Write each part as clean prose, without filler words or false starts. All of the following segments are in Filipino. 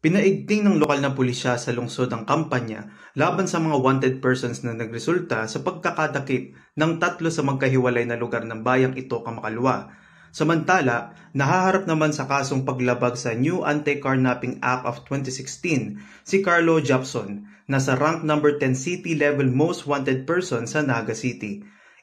Pinaigting ng lokal na pulisya sa lungsod ang kampanya laban sa mga wanted persons na nagresulta sa pagkakadakip ng 3 sa magkahiwalay na lugar ng bayang ito kamakalwa. Samantala, nahaharap naman sa kasong paglabag sa New Anti-Carnapping Act of 2016 si Carlo Jobson na sa rank number 10 city level most wanted person sa Naga City.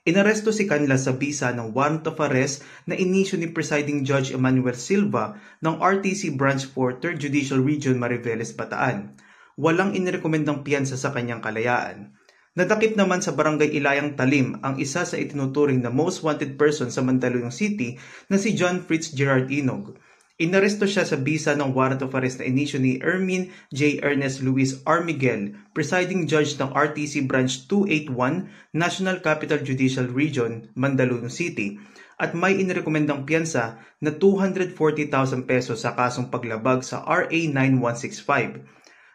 Inaresto si kanila sa bisa ng warrant of arrest na inisyu ni Presiding Judge Emmanuel Silva ng RTC Branch 4 3rd Judicial Region Mariveles, Bataan. Walang inirekomendang piyansa sa kanyang kalayaan. Nadakip naman sa Barangay Ilayang Talim ang isa sa itinuturing na most wanted person sa Mandaluyong City na si John Fritz Gerard Inog. Inaresto siya sa bisa ng warrant of arrest na inisyu ni Ermin J. Ernest Luis R. Miguel, Presiding Judge ng RTC Branch 281, National Capital Judicial Region, Mandaluyong City, at may inirekomendang piyansa na 240,000 pesos sa kasong paglabag sa RA 9165.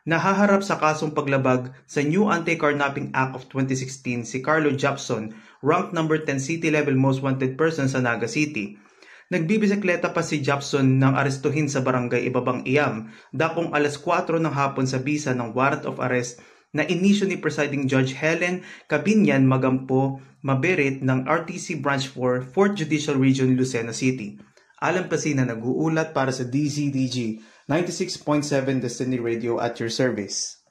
Nahaharap sa kasong paglabag sa New Anti-Carnapping Act of 2016 si Carlo Jobson, rank number 10 city level most wanted person sa Naga City. Nagbibisikleta pa si Jobson nang arestuhin sa Barangay Ibabang Iyam dakong alas 4 ng hapon sa bisa ng warrant of arrest na inisyu ni Presiding Judge Helen Cabinyan Magampo Maberit ng RTC Branch 4, 4th Judicial Region, Lucena City. Alam kasi na nag-uulat para sa DZDG 96.7 Destiny Radio at your service.